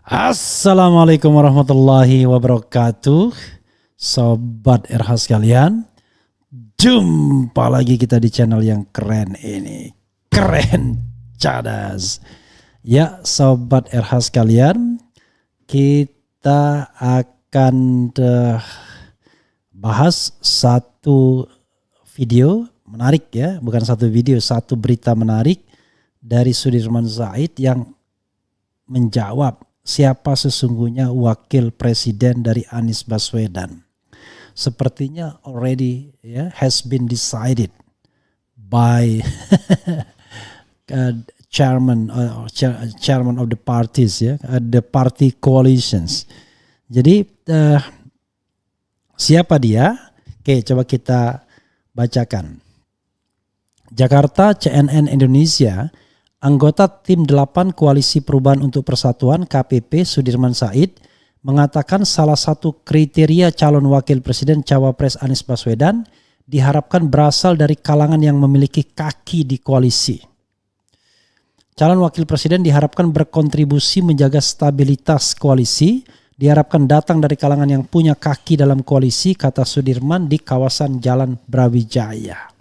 Assalamualaikum warahmatullahi wabarakatuh. Sobat RH sekalian, jumpa lagi kita di channel yang keren ini. Keren cadas. Ya Sobat RH sekalian, kita akan bahas satu video menarik ya. Bukan satu video, satu berita menarik dari Sudirman Said yang menjawab siapa sesungguhnya wakil presiden dari Anies Baswedan. Sepertinya already has been decided by chairman of the parties the party coalitions. Jadi siapa dia? Oke, coba kita bacakan. Jakarta, CNN Indonesia. Anggota Tim 8 Koalisi Perubahan untuk Persatuan KPP Sudirman Said mengatakan salah satu kriteria calon wakil presiden cawapres Anies Baswedan diharapkan berasal dari kalangan yang memiliki kaki di koalisi. Calon wakil presiden diharapkan berkontribusi menjaga stabilitas koalisi, diharapkan datang dari kalangan yang punya kaki dalam koalisi, kata Sudirman di kawasan Jalan Brawijaya.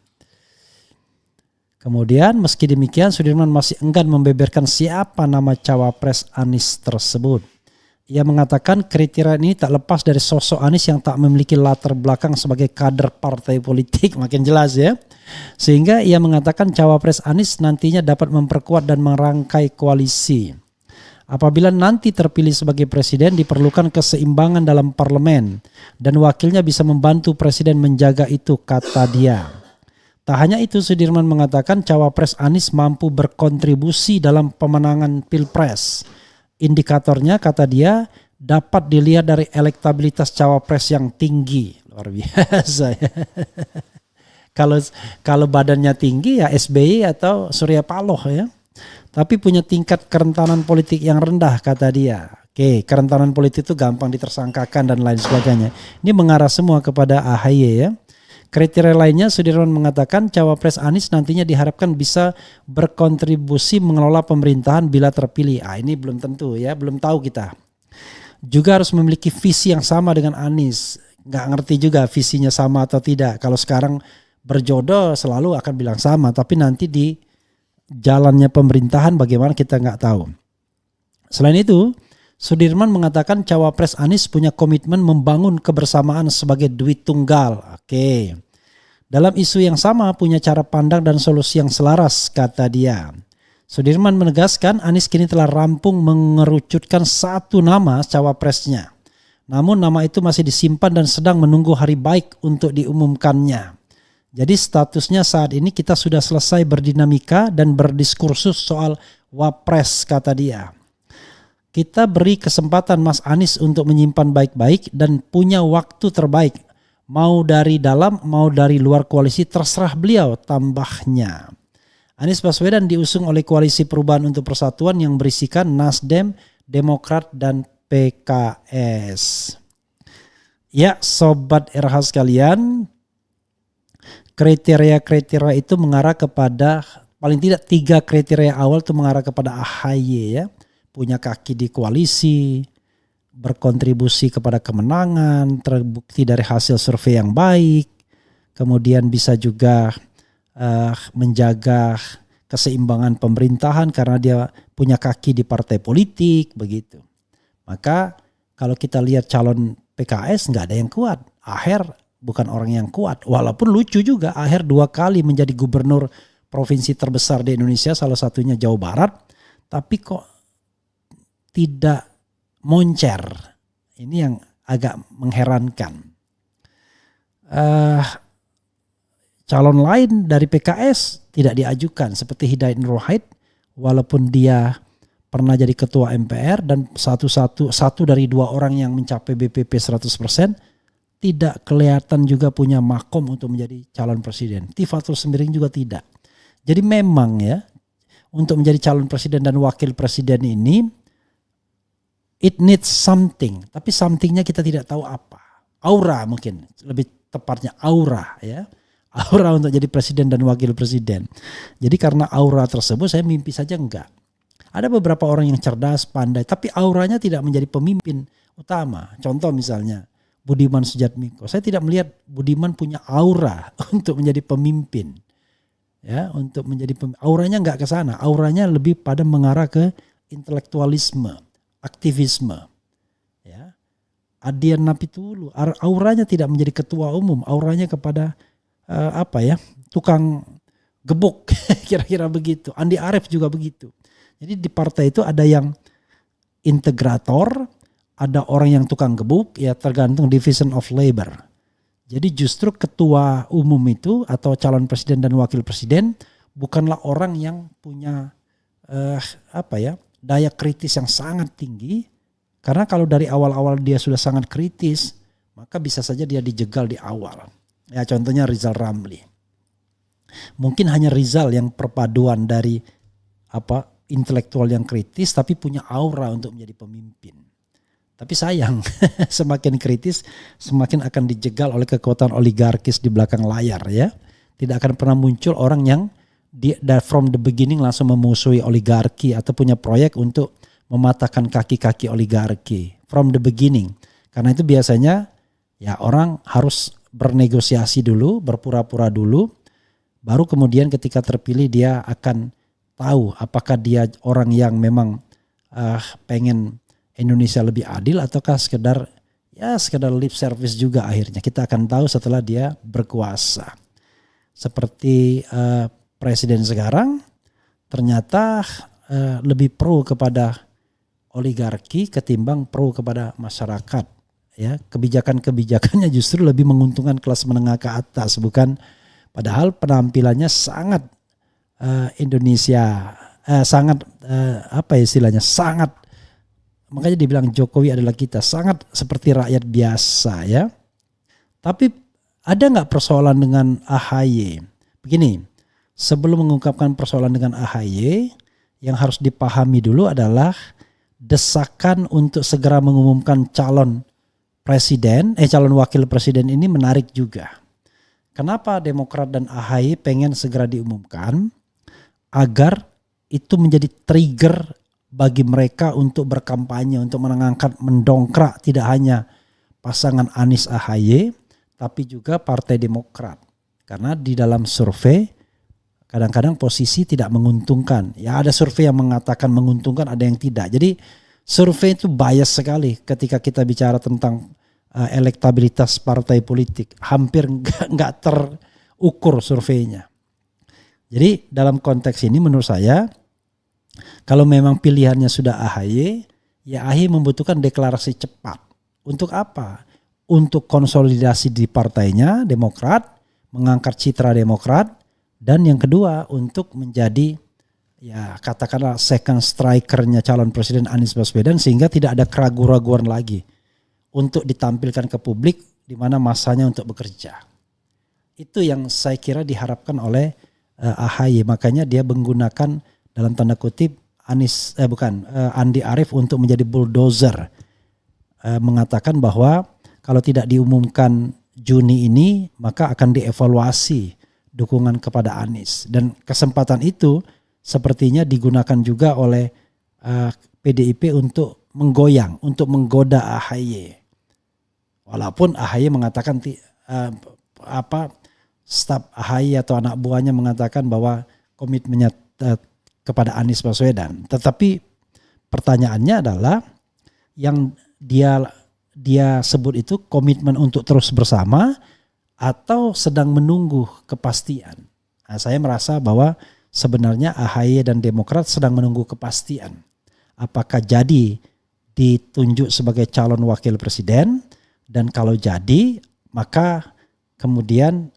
Kemudian meski demikian Sudirman masih enggan membeberkan siapa nama cawapres Anies tersebut. Ia mengatakan kriteria ini tak lepas dari sosok Anies yang tak memiliki latar belakang sebagai kader partai politik. Makin jelas ya. Sehingga ia mengatakan cawapres Anies nantinya dapat memperkuat dan merangkai koalisi. Apabila nanti terpilih sebagai presiden diperlukan keseimbangan dalam parlemen. Dan wakilnya bisa membantu presiden menjaga itu, kata dia. Tak hanya itu, Sudirman mengatakan cawapres Anies mampu berkontribusi dalam pemenangan Pilpres. Indikatornya, kata dia, dapat dilihat dari elektabilitas cawapres yang tinggi. Luar biasa ya. Kalau badannya tinggi ya SBY atau Surya Paloh ya. Tapi punya tingkat kerentanan politik yang rendah, kata dia. Oke, kerentanan politik itu gampang ditersangkakan dan lain sebagainya. Ini mengarah semua kepada AHY ya. Kriteria lainnya Sudirman mengatakan cawapres Anies nantinya diharapkan bisa berkontribusi mengelola pemerintahan bila terpilih. Ini belum tentu ya, belum tahu kita. Juga harus memiliki visi yang sama dengan Anies. Nggak ngerti juga visinya sama atau tidak. Kalau sekarang berjodoh selalu akan bilang sama, tapi nanti di jalannya pemerintahan bagaimana kita nggak tahu. Selain itu, Sudirman mengatakan cawapres Anies punya komitmen membangun kebersamaan sebagai duit tunggal. Oke. Dalam isu yang sama punya cara pandang dan solusi yang selaras, kata dia. Sudirman menegaskan Anies kini telah rampung mengerucutkan satu nama cawapresnya. Namun nama itu masih disimpan dan sedang menunggu hari baik untuk diumumkannya. Jadi statusnya saat ini kita sudah selesai berdinamika dan berdiskursus soal wapres, kata dia. Kita beri kesempatan Mas Anies untuk menyimpan baik-baik dan punya waktu terbaik. Mau dari dalam, mau dari luar koalisi terserah beliau, tambahnya. Anies Baswedan diusung oleh Koalisi Perubahan untuk Persatuan yang berisikan Nasdem, Demokrat, dan PKS. Ya Sobat RH sekalian, kriteria-kriteria itu mengarah kepada, paling tidak 3 kriteria awal itu mengarah kepada AHY ya. Punya kaki di koalisi, berkontribusi kepada kemenangan, terbukti dari hasil survei yang baik, kemudian bisa juga menjaga keseimbangan pemerintahan karena dia punya kaki di partai politik, begitu. Maka kalau kita lihat calon PKS nggak ada yang kuat. Aher bukan orang yang kuat, walaupun lucu juga Aher 2 kali menjadi gubernur provinsi terbesar di Indonesia, salah satunya Jawa Barat, tapi kok tidak moncer. Ini yang agak mengherankan. Calon lain dari PKS tidak diajukan seperti Hidayat Nur Wahid, walaupun dia pernah jadi ketua MPR dan satu dari 2 orang yang mencapai BPP 100%, tidak kelihatan juga punya makom untuk menjadi calon presiden. Tifatul Sembiring juga tidak. Jadi memang ya, untuk menjadi calon presiden dan wakil presiden ini it needs something, tapi somethingnya kita tidak tahu apa. Aura mungkin, lebih tepatnya aura ya. Aura untuk jadi presiden dan wakil presiden. Jadi karena aura tersebut saya mimpi saja enggak. Ada beberapa orang yang cerdas, pandai, tapi auranya tidak menjadi pemimpin utama. Contoh misalnya Budiman Sujatmiko. Saya tidak melihat Budiman punya aura untuk menjadi pemimpin. Ya, untuk menjadi auranya nggak ke sana. Auranya lebih pada mengarah ke intelektualisme, aktivisme. Ya. Adian Napitulu, auranya tidak menjadi ketua umum, auranya kepada tukang gebuk, kira-kira begitu. Andi Arief juga begitu. Jadi di partai itu ada yang integrator, ada orang yang tukang gebuk, ya tergantung division of labor. Jadi justru ketua umum itu atau calon presiden dan wakil presiden bukanlah orang yang punya daya kritis yang sangat tinggi. Karena kalau dari awal-awal dia sudah sangat kritis, maka bisa saja dia dijegal di awal. Ya contohnya Rizal Ramli. Mungkin hanya Rizal yang perpaduan dari intelektual yang kritis tapi punya aura untuk menjadi pemimpin. Tapi sayang, semakin kritis semakin akan dijegal oleh kekuatan oligarkis di belakang layar ya. Tidak akan pernah muncul orang yang from the beginning langsung memusuhi oligarki atau punya proyek untuk mematahkan kaki-kaki oligarki from the beginning. Karena itu biasanya ya orang harus bernegosiasi dulu, berpura-pura dulu, baru kemudian ketika terpilih dia akan tahu apakah dia orang yang memang pengen Indonesia lebih adil ataukah sekedar lip service juga akhirnya. Kita akan tahu setelah dia berkuasa. Seperti presiden sekarang ternyata lebih pro kepada oligarki ketimbang pro kepada masyarakat. Ya, kebijakan-kebijakannya justru lebih menguntungkan kelas menengah ke atas, bukan padahal penampilannya sangat Indonesia sangat sangat, makanya dibilang Jokowi adalah kita, sangat seperti rakyat biasa ya. Tapi ada nggak persoalan dengan AHY? Begini, sebelum mengungkapkan persoalan dengan AHY, yang harus dipahami dulu adalah desakan untuk segera mengumumkan calon wakil presiden ini menarik juga. Kenapa Demokrat dan AHY pengen segera diumumkan? Agar itu menjadi trigger bagi mereka untuk berkampanye, untuk mendongkrak tidak hanya pasangan Anies AHY, tapi juga Partai Demokrat. Karena di dalam survei kadang-kadang posisi tidak menguntungkan. Ya ada survei yang mengatakan menguntungkan, ada yang tidak. Jadi survei itu bias sekali ketika kita bicara tentang elektabilitas partai politik. Hampir nggak terukur surveinya. Jadi dalam konteks ini menurut saya, kalau memang pilihannya sudah AHY, ya AHY membutuhkan deklarasi cepat. Untuk apa? Untuk konsolidasi di partainya Demokrat, mengangkat citra Demokrat, dan yang kedua untuk menjadi ya katakanlah second strikernya calon presiden Anies Baswedan sehingga tidak ada keraguan-raguan lagi untuk ditampilkan ke publik di mana masanya untuk bekerja. Itu yang saya kira diharapkan oleh AHY, makanya dia menggunakan dalam tanda kutip Andi Arief untuk menjadi bulldozer, mengatakan bahwa kalau tidak diumumkan Juni ini maka akan dievaluasi dukungan kepada Anies, dan kesempatan itu sepertinya digunakan juga oleh PDIP untuk menggoyang, untuk menggoda AHY. Walaupun AHY mengatakan staf AHY atau anak buahnya mengatakan bahwa komitmennya kepada Anies Baswedan. Tetapi pertanyaannya adalah yang dia sebut itu komitmen untuk terus bersama atau sedang menunggu kepastian. Nah, saya merasa bahwa sebenarnya AHY dan Demokrat sedang menunggu kepastian. Apakah jadi ditunjuk sebagai calon wakil presiden, dan kalau jadi maka kemudian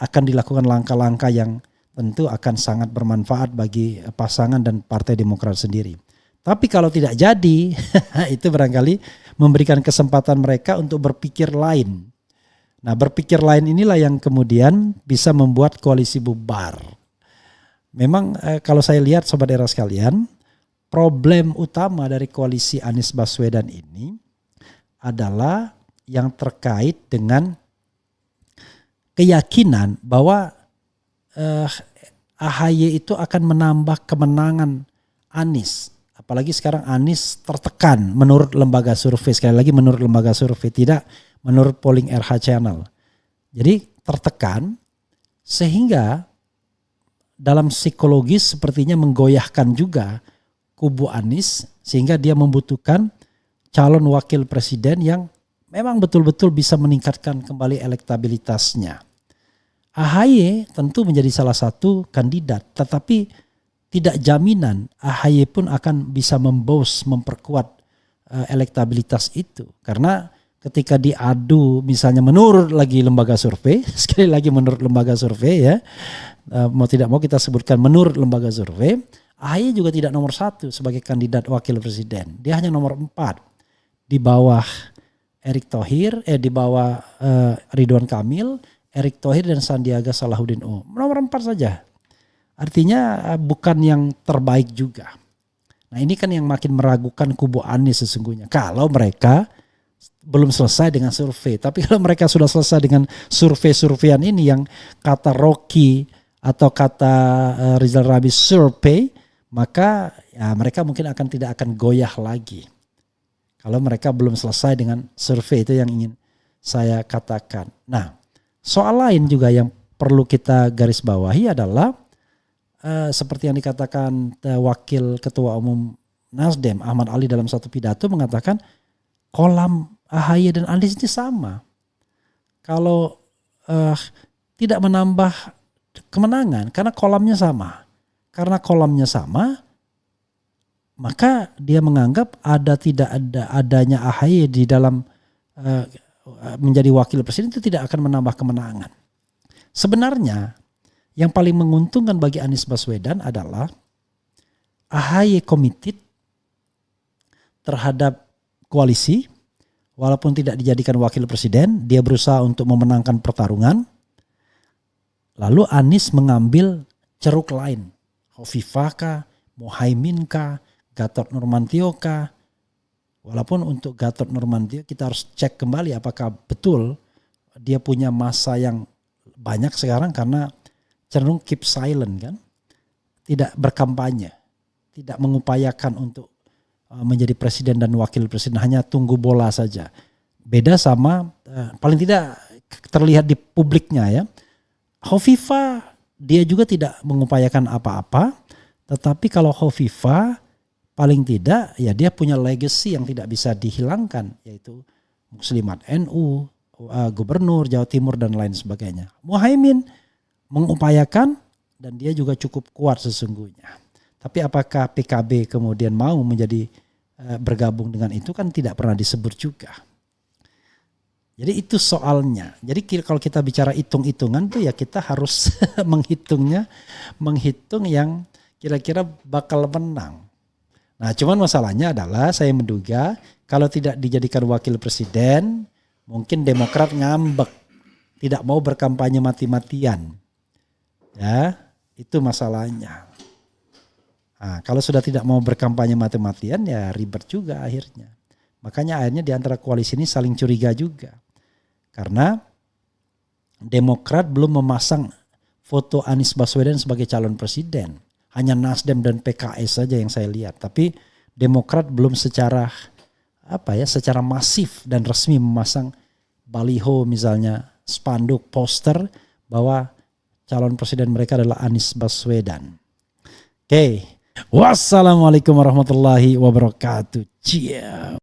akan dilakukan langkah-langkah yang tentu akan sangat bermanfaat bagi pasangan dan Partai Demokrat sendiri. Tapi kalau tidak jadi, itu barangkali memberikan kesempatan mereka untuk berpikir lain. Nah, berpikir lain inilah yang kemudian bisa membuat koalisi bubar. Memang kalau saya lihat sobat era sekalian, problem utama dari koalisi Anies Baswedan ini adalah yang terkait dengan keyakinan bahwa AHY itu akan menambah kemenangan Anies Apalagi sekarang Anies tertekan menurut lembaga survei. Sekali lagi menurut lembaga survei, tidak menurut polling RH Channel. Jadi tertekan sehingga dalam psikologis sepertinya menggoyahkan juga kubu Anies. Sehingga dia membutuhkan calon wakil presiden yang memang betul-betul bisa meningkatkan kembali elektabilitasnya. AHY tentu menjadi salah satu kandidat, tetapi tidak jaminan AHY pun akan bisa memperkuat elektabilitas itu. Karena ketika diadu misalnya menurut lagi lembaga survei, sekali lagi menurut lembaga survei ya, mau tidak mau kita sebutkan menurut lembaga survei, AHY juga tidak nomor 1 sebagai kandidat wakil presiden. Dia hanya nomor 4 di bawah Erick Thohir, di bawah Ridwan Kamil, Erick Thohir dan Sandiaga Salahuddin Uno. Nomor 4 saja. Artinya bukan yang terbaik juga. Nah ini kan yang makin meragukan kubu Anies sesungguhnya. Kalau mereka belum selesai dengan survei. Tapi kalau mereka sudah selesai dengan survei-surveian ini yang kata Rocky atau kata Rizal Ramli survei, maka ya mereka mungkin tidak akan goyah lagi. Kalau mereka belum selesai dengan survei, itu yang ingin saya katakan. Nah, soal lain juga yang perlu kita garis bawahi adalah seperti yang dikatakan Wakil Ketua Umum Nasdem Ahmad Ali dalam satu pidato mengatakan kolam AHY dan Anies ini sama. Kalau tidak menambah kemenangan karena kolamnya sama. Karena kolamnya sama, maka dia menganggap tidak adanya AHY di dalam menjadi wakil presiden itu tidak akan menambah kemenangan. Sebenarnya yang paling menguntungkan bagi Anies Baswedan adalah AHY committed terhadap koalisi, walaupun tidak dijadikan wakil presiden, dia berusaha untuk memenangkan pertarungan. Lalu Anies mengambil ceruk lain, Hovifah kah, Muhaimin kah, Gatot Nurmantio kah. Walaupun untuk Gatot Nurmantio kita harus cek kembali apakah betul dia punya masa yang banyak sekarang karena cenderung keep silent kan. Tidak berkampanye, tidak mengupayakan untuk menjadi presiden dan wakil presiden, hanya tunggu bola saja. Beda sama paling tidak terlihat di publiknya ya. Hovifah dia juga tidak mengupayakan apa-apa, tetapi kalau Hovifah paling tidak ya dia punya legacy yang tidak bisa dihilangkan, yaitu Muslimat NU, Gubernur Jawa Timur dan lain sebagainya. Muhaimin mengupayakan dan dia juga cukup kuat sesungguhnya. Tapi apakah PKB kemudian mau menjadi bergabung dengan itu kan tidak pernah disebut juga. Jadi itu soalnya. Jadi kalau kita bicara hitung-hitungan tuh ya kita harus menghitung yang kira-kira bakal menang. Nah cuman masalahnya adalah saya menduga kalau tidak dijadikan wakil presiden mungkin Demokrat ngambek. Tidak mau berkampanye mati-matian. Ya itu masalahnya. Nah, kalau sudah tidak mau berkampanye mati-matian ya ribet juga akhirnya. Makanya akhirnya di antara koalisi ini saling curiga juga. Karena Demokrat belum memasang foto Anies Baswedan sebagai calon presiden. Hanya Nasdem dan PKS saja yang saya lihat. Tapi Demokrat belum secara masif dan resmi memasang baliho misalnya, spanduk, poster bahwa calon presiden mereka adalah Anies Baswedan. Oke. Wassalamualaikum warahmatullahi wabarakatuh. Ciao.